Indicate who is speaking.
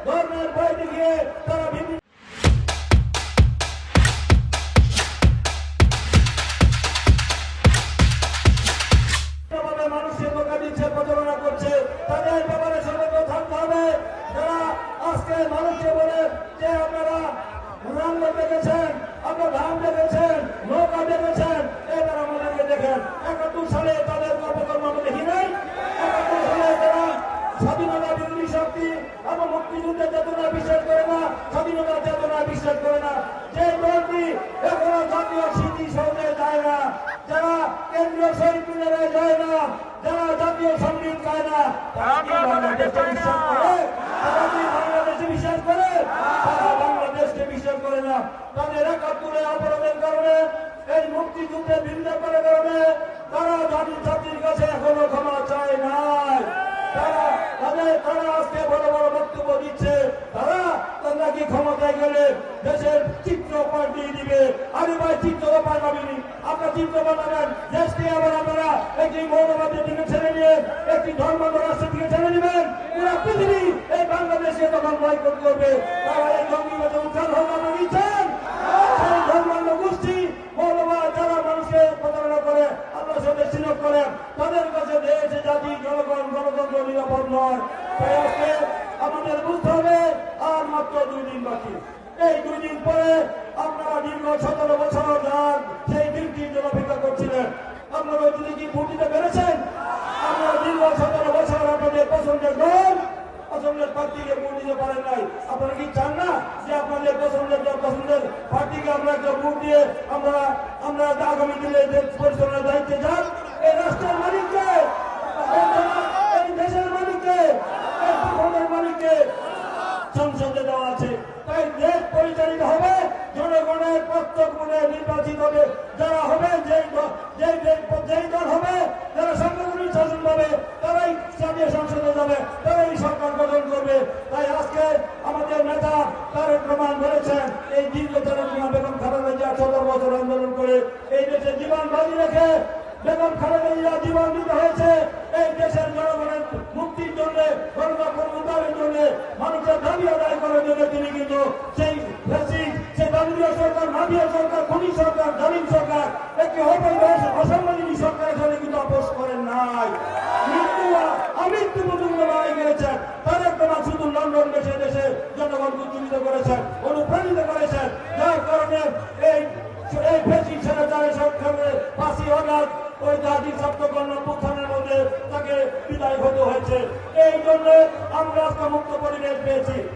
Speaker 1: ধর্মের ভয় দেখিয়ে তারা বিভিন্ন মানুষের বোকা দিচ্ছে, প্রচারণা করছে। তাদের ব্যাপারে সতর্ক থাকতে হবে। যারা আজকে মানুষকে বলে যে আপনারা রঙ দেখেছেন, আপনার ধান দেখেছেন, নৌকা দেখেছেন, এবার আমাদেরকে দেখেন। 71 সালে তাদের কর্মকর্ম আমরা দেখি নাই। 71 সালে তারা স্বাধীনতা বিরোধী শক্তি এবং মুক্তিযুদ্ধের চেতনা বিশ্বাস করে না, স্বাধীনতার চেতনা বিশ্বাস করে না। যে দলটি এখনো জাতীয় স্মৃতিসৌধে যায় না, যারা কেন্দ্রীয় শহীদ মিনারে যায় না, যারা জাতীয় সঙ্গীত গায় না, তারা কি বাংলাদেশে বিশ্বাস করে? তারা কি বাংলাদেশে বিশ্বাস করে? তারা বাংলাদেশকে বিশ্বাস করে না। তাদের 71 অপরাধের কারণে, এই মুক্তিযুদ্ধের বিরোধিতা করার কারণে তারা জাতির কাছে এখনো ক্ষমা চায় নাই। তারা আজকে বড় বড় বক্তব্য দিচ্ছে। তারা নাকি ক্ষমতায় গেলে দেশের চিত্র পাল্টিয়ে দিবে। আরে ভাই, চিত্র পাল্টাবেনি, আপনার চিত্র পাল্টাবেন। দেশকে আবার আপনারা একটি মৌলবাদের দিকে ছেড়ে নিয়ে একটি ধর্মান্ধ রাষ্ট্রের দিকে ছেড়ে দিবেন। পুরো পৃথিবী এই বাংলাদেশে তখন বয়কট করবে। তারা এই জঙ্গিবাদে উত্থান হোক আপনারা দিচ্ছেন। সেই ধর্মান্ধ গোষ্ঠী মৌলবাদ যারা মানুষকে প্রতারণা করে, আপনার সাথে সিনক করেন, তাদের কাছে দেশ জাতি জনগণ গণতন্ত্র নিরাপদ নয়। তাই আজকে আমাদের বুঝতে হবে আর মাত্র 2 দিন বাকি। এই 2 দিন পরে আপনারা দীর্ঘ 17 বছর যান সেই দিনটির জন্য অপেক্ষা করছিলেন। আপনারা ওই দিনে কি ভোট দিতে পেরেছেন? আপনারা দীর্ঘ 17 বছর আপনাদের পছন্দের দল, পছন্দের প্রার্থীকে ভোট দিতে পারেন নাই। আপনারা কি চান না যে আপনাদের পছন্দের প্রার্থীকে আমরা একটা ভোট দিয়ে আমরা আগামী দিনে দেশ পরিচালনার দায়িত্বে যান? এই রাষ্ট্রের মালিককে, এই দেশের মালিককে, এই ভূখণ্ডের মালিককে সংসদে দেওয়া আছে। তাই দেশ পরিচালিত হবে জনগণের প্রত্যেক মনে নির্বাচিত হবে। যারা হবে যেই দল হবে, যারা সাংগঠনিক শাসন পাবে, তারাই জাতীয় সংসদে যাবে, তারাই সরকার গঠন করবে। তাই আজকে আমাদের নেতা তারেক রহমান বলেছেন, এই দীর্ঘ তারেক রহমান বেগম খালেদা জিয়া 17 বছর আন্দোলন করে এই দেশে জীবন বাজি রেখে বেগম খালেদা জিয়া জীবন দিতে হয়েছে এই দেশের জনগণের মুক্তির জন্য, গণতন্ত্রের জন্য, মানুষের দাবি আদায় করার জন্য। তিনি কিন্তু সেই দাবিও সরকার, মাফিয়া সরকার, খুনি সরকার, জালিম সরকার, একটি অসাংবিধানিক সরকারের সাথে কিন্তু আপোষ করেন নাই। আমৃত্যু পর্যন্ত লড়াই করেছেন। তারেক রহমান শুধু লন্ডন দেশে জনগণকে উজ্জীবিত করেছেন, অনুপ্রাণিত করেছেন। যার কারণে এই ফেসিক সেনাচারের সরকারের 5ই আগস্ট ওই জাতির ছাত্র